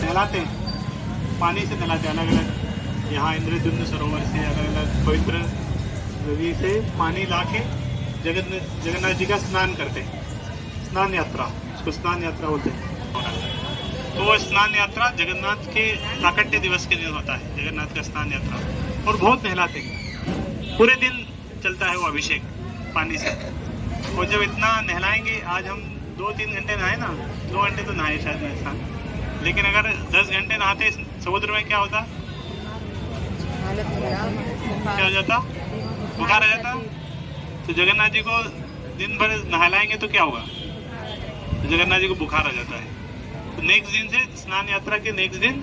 नहलाते पानी से नहलाते अलग अलग। यहाँ इंद्रद्युम्न सरोवर से अलग अलग पवित्र नदी से पानी ला के जगन्नाथ जी का स्नान करते हैं। स्नान यात्रा, उसको स्नान यात्रा बोलते हैं। तो वो स्नान यात्रा जगन्नाथ के प्राकट्य दिवस के दिन होता है, जगन्नाथ का स्नान यात्रा। और बहुत नहलाते हैं, पूरे दिन चलता है वो अभिषेक पानी से। और जब इतना नहलाएंगे, आज हम 2-3 घंटे नहाए ना, 2 घंटे तो नहाए शायद मेरे साथ, लेकिन अगर 10 घंटे नहाते समुद्र में क्या होता, क्या हो जाता, बुखार आ जाता। तो जगन्नाथ जी को दिन भर नहलाएंगे तो क्या होगा, तो जगन्नाथ जी को बुखार आ जाता है। तो नेक्स्ट दिन से, स्नान यात्रा के नेक्स्ट दिन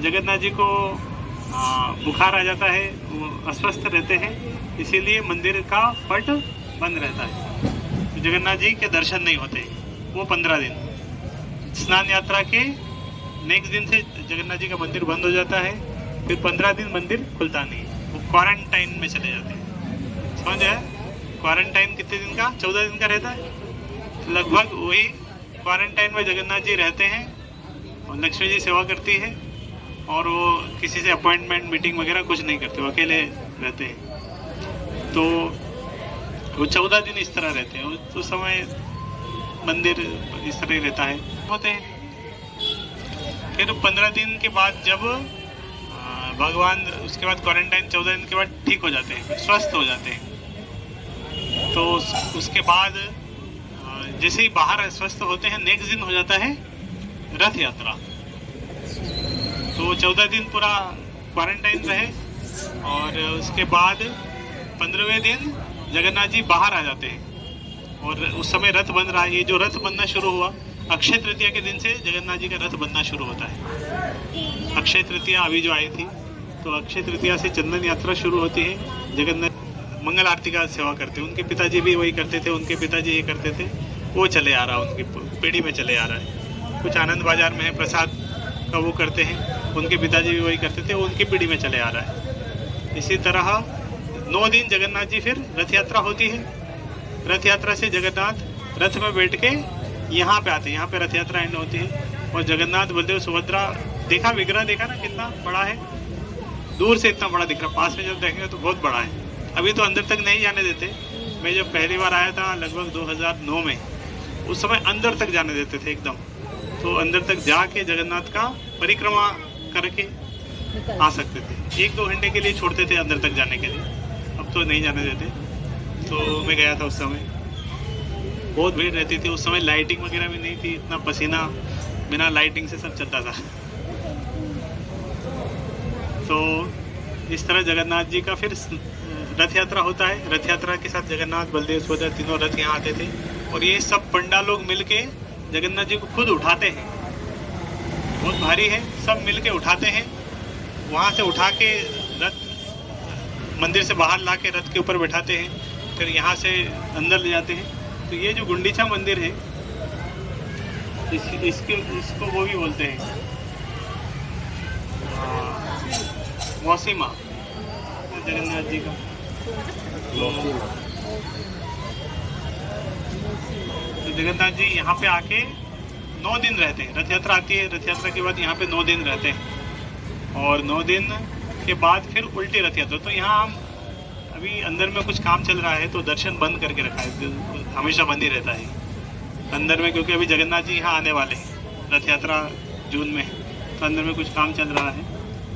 जगन्नाथ जी को बुखार आ जाता है, वो अस्वस्थ रहते हैं, इसीलिए मंदिर का पट बंद रहता है। तो जगन्नाथ जी के दर्शन नहीं होते वो 15 दिन। स्नान यात्रा के नेक्स्ट दिन से जगन्नाथ जी का मंदिर बंद हो जाता है, फिर 15 दिन मंदिर खुलता नहीं, वो क्वारंटाइन में चले जाते हैं। समझ आया? क्वारंटाइन कितने दिन का? 14 दिन का रहता है। लगभग वही क्वारंटाइन में जगन्नाथ जी रहते हैं और लक्ष्मी जी सेवा करती है, और वो किसी से अपॉइंटमेंट मीटिंग वगैरह कुछ नहीं करते, वो अकेले रहते हैं। तो वो 14 दिन इस तरह रहते हैं। उस समय मंदिर इस तरह ही रहता है, होते हैं। फिर 15 दिन के बाद जब भगवान, उसके बाद क्वारंटाइन 14 दिन के बाद ठीक हो जाते हैं, स्वस्थ हो जाते हैं। तो उसके बाद जैसे ही बाहर स्वस्थ होते हैं, नेक्स्ट दिन हो जाता है रथ यात्रा। तो 14 दिन पूरा क्वारंटाइन रहे, और उसके बाद 15वें दिन जगन्नाथ जी बाहर आ जाते हैं, और उस समय रथ बन रहा है। ये जो रथ बनना शुरू हुआ, अक्षय तृतीया के दिन से जगन्नाथ जी का रथ बनना शुरू होता है। अक्षय तृतीया अभी जो आई थी, तो अक्षय तृतीया से चंदन यात्रा शुरू होती है। जगन्नाथ मंगल आरती का सेवा करते हैं, उनके पिताजी भी वही करते थे, उनके पिताजी ये करते थे, वो चले आ रहा है, उनकी पीढ़ी में चले आ रहा है। कुछ आनंद बाजार में है, प्रसाद का वो करते हैं, उनके पिताजी भी वही करते थे, वो उनकी पीढ़ी में चले आ रहा है। इसी तरह 9 दिन जगन्नाथ जी फिर रथ यात्रा होती है। रथ यात्रा से जगन्नाथ रथ में बैठ के यहाँ पे आते हैं, यहाँ पे रथ यात्रा एंड होती है। और जगन्नाथ बलदेव सुभद्रा, देखा विग्रह देखा ना कितना बड़ा है, दूर से इतना बड़ा दिख रहा, पास में जब देखेंगे तो बहुत बड़ा है। अभी तो अंदर तक नहीं जाने देते। मैं जब पहली बार आया था लगभग 2009 में, उस समय अंदर तक जाने देते थे एकदम। तो अंदर तक जाके जगन्नाथ का परिक्रमा करके आ सकते थे। 1-2 घंटे के लिए छोड़ते थे अंदर तक जाने के लिए, अब तो नहीं जाने देते। तो मैं गया था उस समय, बहुत भीड़ रहती थी उस समय, लाइटिंग वगैरह भी नहीं थी, इतना पसीना, बिना लाइटिंग से सब चलता था। तो इस तरह जगन्नाथ जी का फिर रथ यात्रा होता है। रथ यात्रा के साथ जगन्नाथ, बलदेव, सुभद्रा तीनों रथ यहाँ आते थे, और ये सब पंडा लोग मिलके जगन्नाथ जी को खुद उठाते हैं। बहुत भारी है, सब मिलके उठाते हैं। वहाँ से उठा के रथ मंदिर से बाहर ला के रथ के ऊपर बैठाते हैं, फिर यहाँ से अंदर ले जाते हैं। तो ये जो गुंडीचा मंदिर है, इसको वो भी बोलते हैं मौसीमा, जगन्नाथ जी का तो जगन्नाथ जी यहाँ पे आके 9 दिन रहते हैं। रथ यात्रा आती है, रथ यात्रा के बाद यहाँ पे 9 दिन रहते हैं, और 9 दिन के बाद फिर उल्टी रथ यात्रा। तो यहाँ हम अभी अंदर में कुछ काम चल रहा है, तो दर्शन बंद करके रखा है, हमेशा बंद ही रहता है अंदर में, क्योंकि अभी जगन्नाथ जी यहाँ आने वाले हैं, रथ यात्रा जून में, तो अंदर में कुछ काम चल रहा है।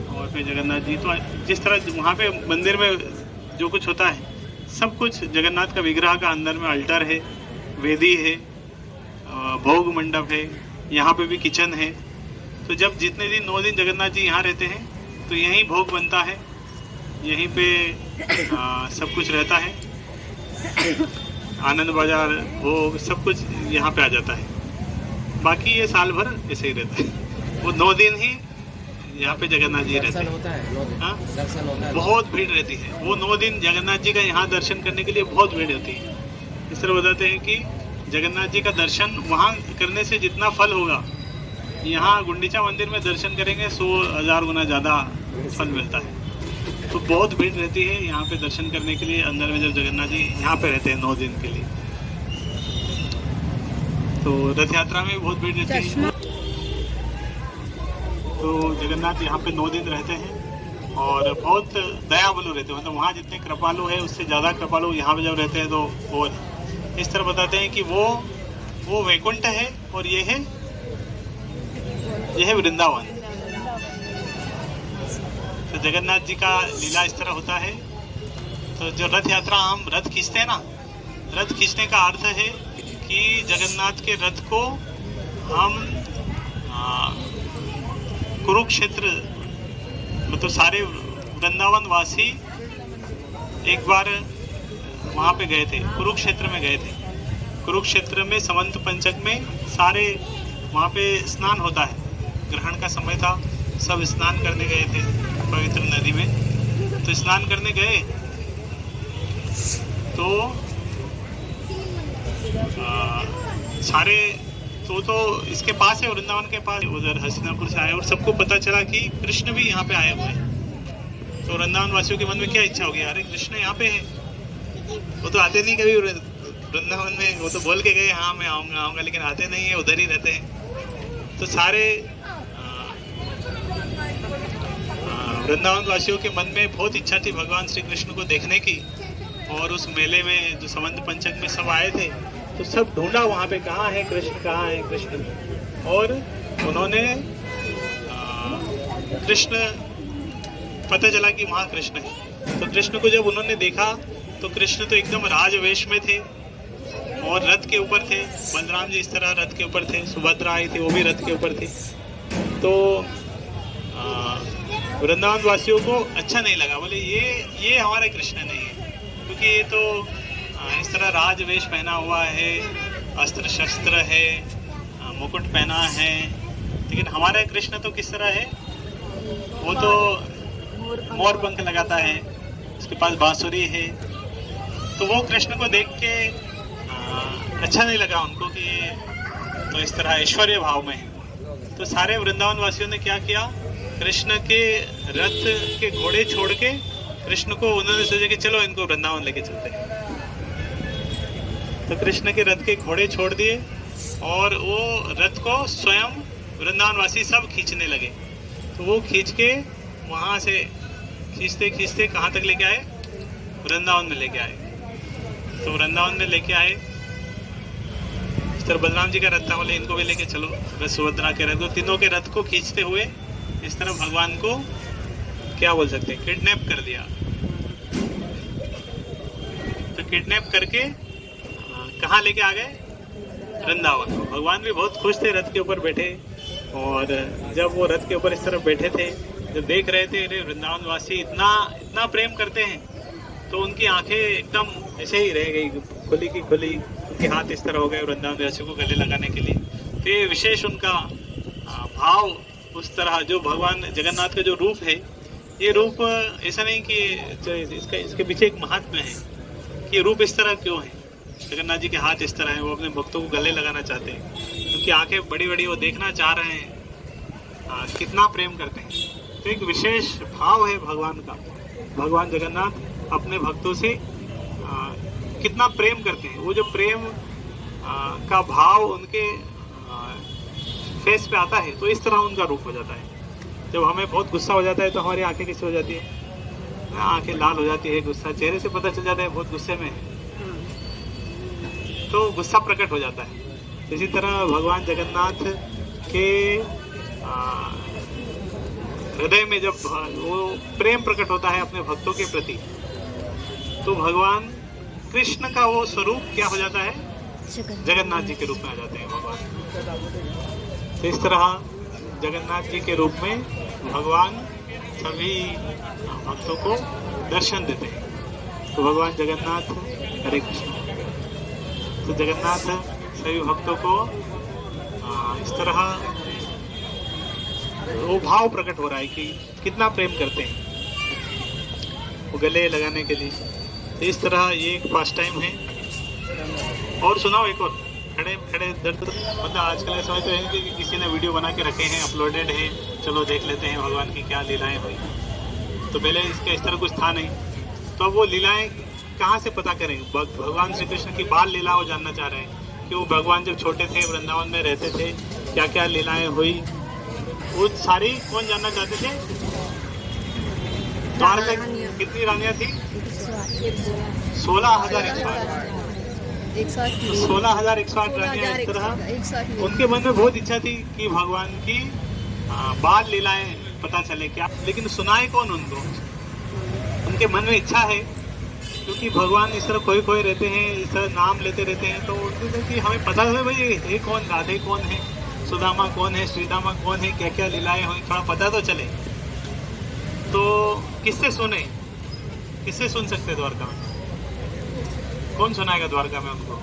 और फिर जगन्नाथ जी, तो जिस तरह वहाँ पे मंदिर में जो कुछ होता है, सब कुछ जगन्नाथ का विग्रह का अंदर में अल्टर है, वेदी है, भोग मंडप है, यहाँ पे भी किचन है। तो जब जितने दिन 9 दिन जगन्नाथ जी यहाँ रहते हैं, तो यहीं भोग बनता है, यहीं पे सब कुछ रहता है, आनंद बाजार, भोग, सब कुछ यहाँ पे आ जाता है। बाकी ये साल भर ऐसे ही रहता है, वो 9 दिन ही यहाँ पे जगन्नाथ जी रहते हैं। हाँ, बहुत भीड़ रहती है, वो 9 दिन जगन्नाथ जी का यहाँ दर्शन करने के लिए बहुत भीड़ होती है। इस तरह बताते हैं कि जगन्नाथ जी का दर्शन वहाँ करने से जितना फल होगा, यहाँ गुंडीचा मंदिर में दर्शन करेंगे 100,000 गुना ज़्यादा फल मिलता है। तो बहुत भीड़ रहती है यहाँ पे दर्शन करने के लिए। अंदर में जब जगन्नाथ जी यहाँ पे रहते हैं 9 दिन के लिए, तो रथ यात्रा में बहुत भीड़ रहती है। तो जगन्नाथ यहाँ पे 9 दिन रहते हैं और बहुत दयालु रहते हैं, मतलब वहाँ जितने कृपालु है उससे ज़्यादा कृपालु यहाँ पे जब रहते हैं। तो वो इस तरह बताते हैं कि वो वैकुंठ है और ये है वृंदावन। तो जगन्नाथ जी का लीला इस तरह होता है। तो जो रथ यात्रा हम रथ खींचते हैं ना, रथ खींचने का अर्थ है कि जगन्नाथ के रथ को हम कुरुक्षेत्र, मतलब सारे वृंदावन वासी एक बार वहाँ पे गए थे, कुरुक्षेत्र में गए थे। कुरुक्षेत्र में समंत पंचक में सारे वहाँ पे स्नान होता है, ग्रहण का समय था, सब स्नान करने गए थे पवित्र नदी में। तो स्नान करने गए तो सारे तो इसके पास है, वृंदावन के पास, उधर हस्तिनापुर से आए और सबको पता चला कि कृष्ण भी यहाँ पे आए हुए हैं। तो वृंदावन वासियों के मन में क्या इच्छा होगी, अरे कृष्ण यहाँ पे है। वो तो आते नहीं कभी वृंदावन में, वो तो बोल के गए हाँ मैं आऊँगा, लेकिन आते नहीं है, उधर ही रहते हैं। तो सारे वृंदावन वासियों के मन में बहुत इच्छा थी भगवान श्री कृष्ण को देखने की। और उस मेले में जो समंत पंचक में सब आए थे, तो सब ढूंढा वहाँ पे कहाँ है कृष्ण, कहाँ है कृष्ण। और उन्होंने कृष्ण, पता चला कि वहाँ कृष्ण है। तो कृष्ण को जब उन्होंने देखा तो कृष्ण तो एकदम राजवेश में थे और रथ के ऊपर थे। बलराम जी इस तरह रथ के ऊपर थे, सुभद्रा आई थी वो भी रथ के ऊपर थी। तो वृंदावन वासियों को अच्छा नहीं लगा, बोले ये हमारे कृष्ण नहीं है, क्योंकि ये तो इस तरह राजवेश पहना हुआ है, अस्त्र शस्त्र है, मुकुट पहना है, लेकिन हमारा कृष्ण तो किस तरह है, वो तो मोर पंख लगाता है, उसके पास बांसुरी है। तो वो कृष्ण को देख के अच्छा नहीं लगा उनको कि तो इस तरह ऐश्वर्य भाव में है। तो सारे वृंदावन वासियों ने क्या किया, कृष्ण के रथ के घोड़े छोड़ के कृष्ण को उन्होंने सोचा कि चलो इनको वृंदावन लेके चलते हैं। तो कृष्ण के रथ के घोड़े छोड़ दिए और वो रथ को स्वयं वृंदावन वासी सब खींचने लगे। तो वो खींच के वहाँ से खींचते खींचते कहाँ तक लेके आए, वृंदावन में लेके आए। तो वृंदावन में लेके आए, इस तरह बलराम जी का रथ था, बोले इनको भी लेके चलो, सुभद्रा के रथ को, तीनों के रथ को खींचते हुए इस तरह भगवान को क्या बोल सकते हैं, किडनैप कर दिया। तो किडनैप करके कहाँ लेके आ गए, वृंदावन को। भगवान भी बहुत खुश थे रथ के ऊपर बैठे, और जब वो रथ के ऊपर इस तरह बैठे थे, जब देख रहे थे अरे वृंदावन वासी इतना प्रेम करते हैं, तो उनकी आंखें एकदम ऐसे ही रह गई, खुली की खुली, उनके हाथ इस तरह हो गए वृंदावन वासी को गले लगाने के लिए। तो ये विशेष उनका भाव उस तरह, जो भगवान जगन्नाथ का जो रूप है, ये रूप ऐसा नहीं कि इसके पीछे एक महात्मा है कि रूप इस तरह क्यों है, जगन्नाथ जी के हाथ इस तरह है, वो अपने भक्तों को गले लगाना चाहते हैं, उनकी आंखें बड़ी बड़ी, वो देखना चाह रहे हैं कितना प्रेम करते हैं। तो एक विशेष भाव है भगवान का, भगवान जगन्नाथ अपने भक्तों से कितना प्रेम करते हैं। वो जो प्रेम का भाव उनके फेस पे आता है, तो इस तरह उनका रूप हो जाता है। जब हमें बहुत गुस्सा हो जाता है तो हमारी आंखें कैसे हो जाती है, आंखें लाल हो जाती है, गुस्सा चेहरे से पता चल जाता है बहुत गुस्से में है, तो गुस्सा प्रकट हो जाता है। इसी तरह भगवान जगन्नाथ के हृदय में जब वो प्रेम प्रकट होता है अपने भक्तों के प्रति, तो भगवान कृष्ण का वो स्वरूप क्या हो जाता है, जगन्नाथ जी के रूप में आ जाते हैं भगवान। तो इस तरह जगन्नाथ जी के रूप में भगवान सभी भक्तों को दर्शन देते हैं। तो भगवान जगन्नाथ, हरे कृष्ण। तो जगन्नाथ सभी भक्तों को इस तरह वो भाव प्रकट हो रहा है कि कितना प्रेम करते हैं वो गले लगाने के लिए। तो इस तरह ये एक फास्ट टाइम है। और सुनाओ एक और। खड़े खड़े दर्द, मतलब आजकल ऐसा तो है कि किसी ने वीडियो बना के रखे हैं, अपलोडेड है, चलो देख लेते हैं भगवान की क्या लीलाएं हुई। तो पहले इसका इस तरह कुछ था नहीं, तो अब वो लीलाएं कहाँ से पता करें? भगवान श्री कृष्ण की बाल लीला वो जानना चाह रहे हैं कि वो भगवान जब छोटे थे वृंदावन में रहते थे क्या क्या लीलाएं हुई, वो सारी कौन जानना चाहते थे? द्वारका कितनी रानियां थी? 16,108। 16,108 रानियां इस तरह उनके मन में बहुत इच्छा थी कि भगवान की बाल लीलाएं पता चले क्या, लेकिन सुनाए कौन उनको? उनके मन में इच्छा है क्योंकि भगवान इस तरह खोए खोए रहते हैं, इस तरह नाम लेते रहते हैं, तो उनको कि हमें पता है भाई ये कौन, राधे कौन है, सुदामा कौन है, श्रीदामा कौन है, क्या क्या लीलाएं हुई, थोड़ा पता तो चले। तो किससे सुने, किससे सुन सकते द्वारका में? कौन सुनाएगा द्वारका में उनको?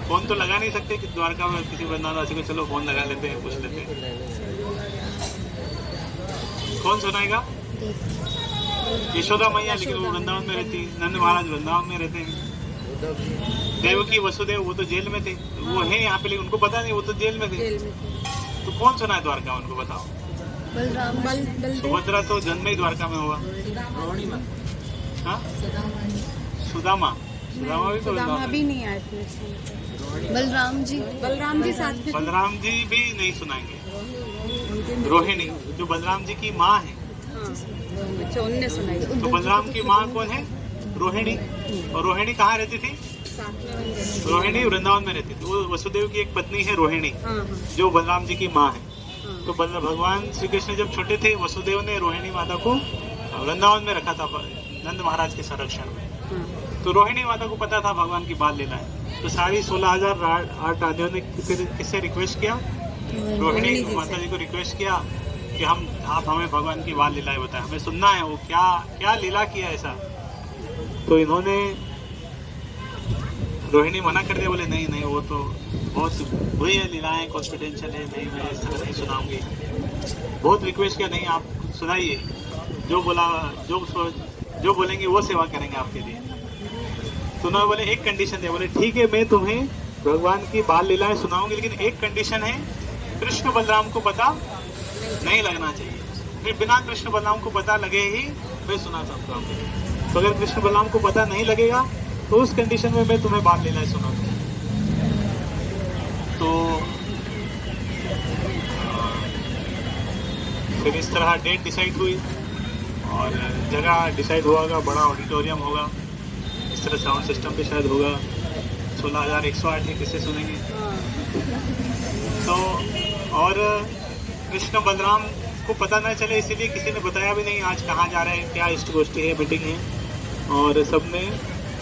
फोन तो लगा नहीं सकते कि द्वारका में किसी वृंदावनवासी को चलो फोन लगा लेते हैं, पूछ लेते हैं, कौन सुनाएगा? यशोदा मैया, लेकिन वो वृंदावन में रहती, नंद महाराज वृंदावन में रहते हैं, देवकी वसुदेव वो तो जेल में थे, वो है यहाँ पे लेकिन उनको पता नहीं, वो तो जेल में थे। तो कौन सुना है द्वारका उनको, बताओ? सुभद्रा तो जन्म ही द्वारका में हुआ। हाँ, सुदामा, सुदामा भी तो भी नहीं आए थे। बलराम जी साथ में, बलराम जी भी नहीं सुनाएंगे। रोहिणी जो बलराम जी की माँ है, अच्छा उनने सुनाई। तो बलराम की माँ कौन है? रोहिणी। और रोहिणी कहाँ रहती थी? रोहिणी वृंदावन में रहती थी। वो वसुदेव की एक पत्नी है रोहिणी, जो बलराम जी की माँ है। तो भगवान श्री कृष्ण जब छोटे थे, वसुदेव ने रोहिणी माता को वृंदावन में रखा था नंद महाराज के संरक्षण में। तो रोहिणी माता को पता था भगवान की बाल लीला है, तो सारी 16,008 रानियों ने किससे रिक्वेस्ट किया? रोहिणी माता जी को रिक्वेस्ट किया कि आप हमें भगवान की बाल लीलाएं बताएं, हमें सुनना है वो क्या क्या लीला किया ऐसा। तो इन्होंने, रोहिणी मना कर दिया, बोले नहीं नहीं वो तो बहुत हुई है लीलाएं, कॉन्फिडेंशियल है, नहीं मैं इस तरह नहीं सुनाऊंगी। बहुत रिक्वेस्ट किया, नहीं आप सुनाइए, जो बोला जो बोलेंगे वो सेवा करेंगे आपके लिए। तो उन्होंने बोले एक कंडीशन दे, बोले ठीक है मैं तुम्हें भगवान की बाल लीलाएं सुनाऊंगी, लेकिन एक कंडीशन है, कृष्ण बलराम को पता नहीं लगना चाहिए। फिर बिना कृष्ण बलराम को पता लगे ही मैं सुना सकता हूँ। तो अगर कृष्ण बलराम को पता नहीं लगेगा तो उस कंडीशन में मैं तुम्हें बाल लीलाएं सुनाऊंगा। तो फिर इस तरह डेट डिसाइड हुई और जगह डिसाइड होगा, बड़ा ऑडिटोरियम होगा, इस तरह साउंड सिस्टम भी शायद होगा। 16,108 है, किसे सुनेंगे? तो और कृष्ण बलराम को पता ना चले इसीलिए किसी ने बताया भी नहीं आज कहाँ जा रहे हैं, क्या इष्ट गोष्ठी है, मीटिंग है। और सबने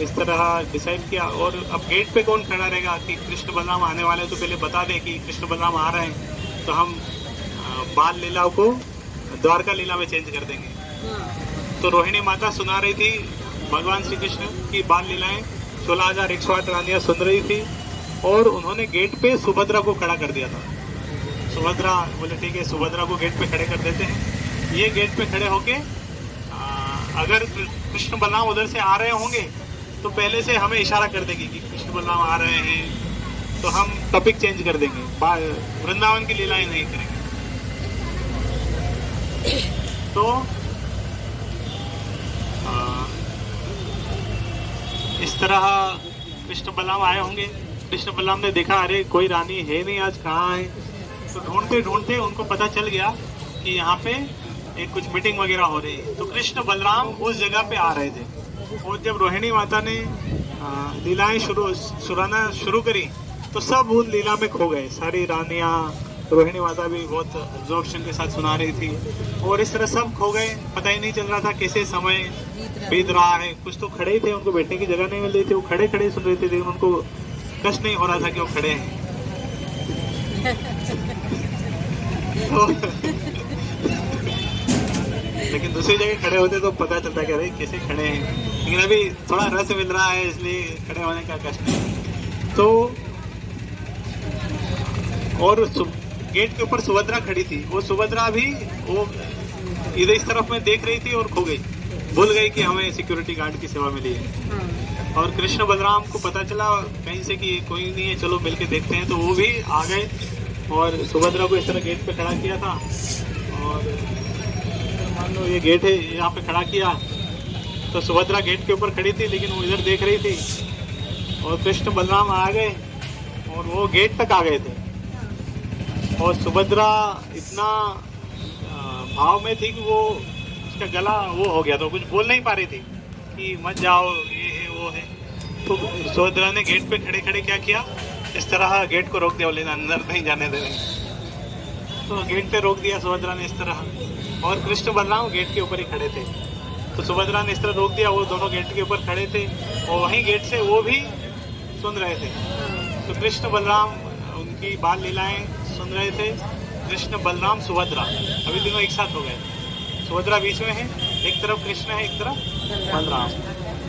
इस तरह डिसाइड किया। और अब गेट पे कौन खड़ा रहेगा कि कृष्ण बलराम आने वाले, तो पहले बता दें कि कृष्ण बलराम आ रहे हैं, तो हम बाल लीला को द्वारका लीला में चेंज कर देंगे। तो रोहिणी माता सुना रही थी भगवान श्री कृष्ण की बाल लीलाएं, 16,108 रानियां सुन रही थी, और उन्होंने गेट पे सुभद्रा को खड़ा कर दिया था। सुभद्रा बोले ठीक है, सुभद्रा को गेट पे खड़े कर देते हैं। ये गेट पे खड़े होके अगर कृष्ण बलराम उधर से आ रहे होंगे तो पहले से हमें इशारा कर देंगे कि कृष्ण बलराम आ रहे हैं, तो हम टॉपिक चेंज कर देंगे, वृंदावन की लीलाएं नहीं करेंगे। तो इस तरह कृष्ण बलराम आए होंगे। कृष्ण बलराम ने देखा अरे कोई रानी है नहीं, आज कहाँ है। तो ढूंढते ढूंढते उनको पता चल गया कि यहाँ पे एक कुछ मीटिंग वगैरह हो रही है। तो कृष्ण बलराम उस जगह पे आ रहे थे, और जब रोहिणी माता ने लीलाएं सुनाना शुरू करी तो सब उन लीला में खो गए। सारी रानियां, रोहिणी माता भी बहुत एब्जॉर्प्शन के साथ सुना रही थी, और इस तरह सब खो गए। पता ही नहीं चल रहा था कैसे समय बीत रहा है। कुछ तो खड़े ही थे, उनको बैठने की जगह नहीं मिल रही थी, वो खड़े खड़े सुन रहे थे, लेकिन उनको कष्ट नहीं हो रहा था कि वो खड़े हैं। लेकिन दूसरी जगह खड़े होते तो पता चलता कि अरे कैसे खड़े हैं, लेकिन अभी थोड़ा रस मिल रहा है इसलिए खड़े होने का कष्ट नहीं। तो और गेट के ऊपर सुभद्रा खड़ी थी, वो सुभद्रा भी वो इधर इस तरफ में देख रही थी और खो गई, भूल गई कि हमें सिक्योरिटी गार्ड की सेवा मिली है। और कृष्ण बलराम को पता चला कहीं से कि कोई नहीं है, चलो मिलके देखते हैं, तो वो भी आ गए और सुभद्रा को इस तरह गेट पे खड़ा किया था। और मान लो ये गेट है, यहाँ पे खड़ा किया, तो सुभद्रा गेट के ऊपर खड़ी थी लेकिन वो इधर देख रही थी और कृष्ण बलराम आ गए और वो गेट तक आ गए थे। और सुभद्रा इतना भाव में थी कि वो उसका गला वो हो गया, तो कुछ बोल नहीं पा रही थी कि मत जाओ, ये है वो है। तो सुभद्रा ने गेट पे खड़े खड़े क्या किया, इस तरह गेट को रोक दिया, बोले अंदर नहीं जाने दे रहे। तो गेट पे रोक दिया सुभद्रा ने इस तरह, और कृष्ण बलराम गेट के ऊपर ही खड़े थे। तो सुभद्रा ने इस तरह रोक दिया, वो दोनों गेट के ऊपर खड़े थे और वहीं गेट से वो भी सुन रहे थे। तो कृष्ण बलराम उनकी बाल लीलाएं सुन रहे थे। कृष्ण बलराम सुभद्रा अभी तीनों एक साथ हो गए, सुभद्रा बीच में है, एक तरफ कृष्ण है, एक तरफ बलराम,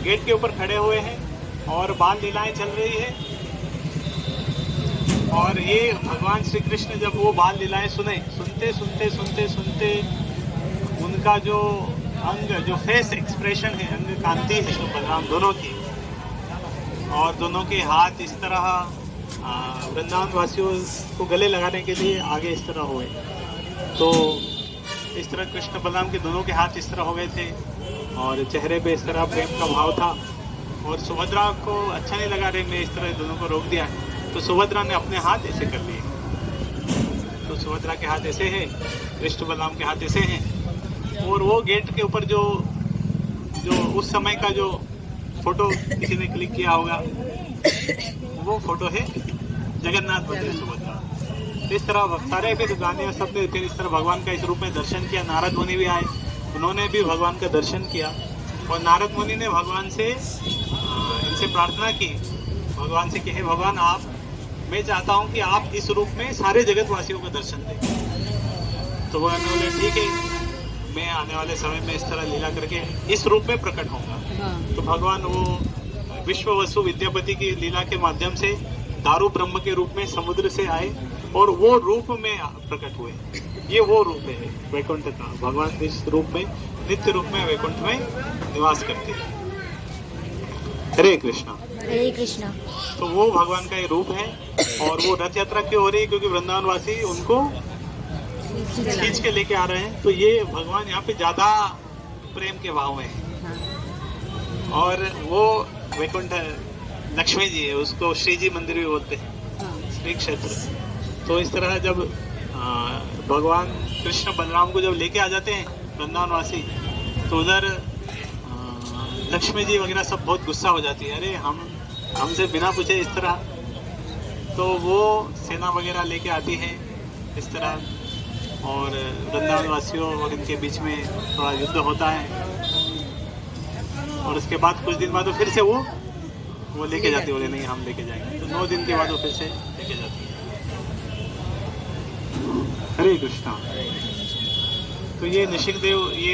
गेट के ऊपर खड़े हुए हैं और बाल लीलाएं चल रही है। और ये भगवान श्री कृष्ण जब वो बाल लीलाएं सुनते सुनते उनका जो अंग, जो फेस एक्सप्रेशन है, अंग कांति है तो बलराम दोनों की, और दोनों के हाथ इस तरह वृंदावन वासियों को गले लगाने के लिए आगे इस तरह हुए। तो इस तरह कृष्ण बलराम के दोनों के हाथ इस तरह हो गए थे और चेहरे पे इस तरह प्रेम का भाव था। और सुभद्रा को अच्छा नहीं लगा रहे, मैं इस तरह दोनों को रोक दिया, तो सुभद्रा ने अपने हाथ ऐसे कर लिए। तो सुभद्रा के हाथ ऐसे हैं, कृष्ण बलराम के हाथ ऐसे हैं। और वो गेट के ऊपर जो उस समय का जो फोटो किसी ने क्लिक किया होगा, वो फोटो है जगन्नाथ बलदेव सुभद्रा। इस तरह सारे फिर गाने सब ने फिर इस तरह भगवान का इस रूप में दर्शन किया। नारद मुनि भी आए, उन्होंने भी भगवान का दर्शन किया और नारद मुनि ने भगवान से इनसे प्रार्थना की, भगवान से कि हे भगवान, आप, मैं चाहता हूँ कि आप इस रूप में सारे जगत वासियों को दर्शन दें। तो भगवान ने बोले ठीक है, मैं आने वाले समय में इस तरह लीला करके इस रूप में प्रकट होऊंगा। तो भगवान वो विश्व वसु विद्यापति की लीला के माध्यम से दारू ब्रह्म के रूप में समुद्र से आए और वो रूप में प्रकट हुए। ये वो रूप है वैकुंठ का, भगवान इस रूप में, नित्य रूप में वैकुंठ में निवास करते हैं। हरे कृष्णा। हरे कृष्णा। तो वो भगवान का ये रूप है। और वो रथ यात्रा क्यों हो रही है, क्योंकि वृंदावन वासी उनको खींच के लेके आ रहे हैं। तो ये भगवान यहाँ पे ज्यादा प्रेम के भाव में है। और वो वैकुंठ लक्ष्मी जी है, उसको श्री जी मंदिर भी बोलते हैं, श्री क्षेत्र। तो इस तरह जब भगवान कृष्ण बलराम को जब लेके आ जाते हैं वृंदावन वासी, तो उधर लक्ष्मी जी वगैरह सब बहुत गुस्सा हो जाती है, अरे हमसे बिना पूछे इस तरह। तो वो सेना वगैरह लेके आती है इस तरह, और वृंदावन वासियों और इनके बीच में थोड़ा युद्ध होता है। और उसके बाद कुछ दिन बाद वो फिर से वो लेके जाती, बोले नहीं हम लेके जाएंगे। तो 9 दिन के बाद वो फिर से लेके जाती है। हरे कृष्णा। तो ये निशिक देव, ये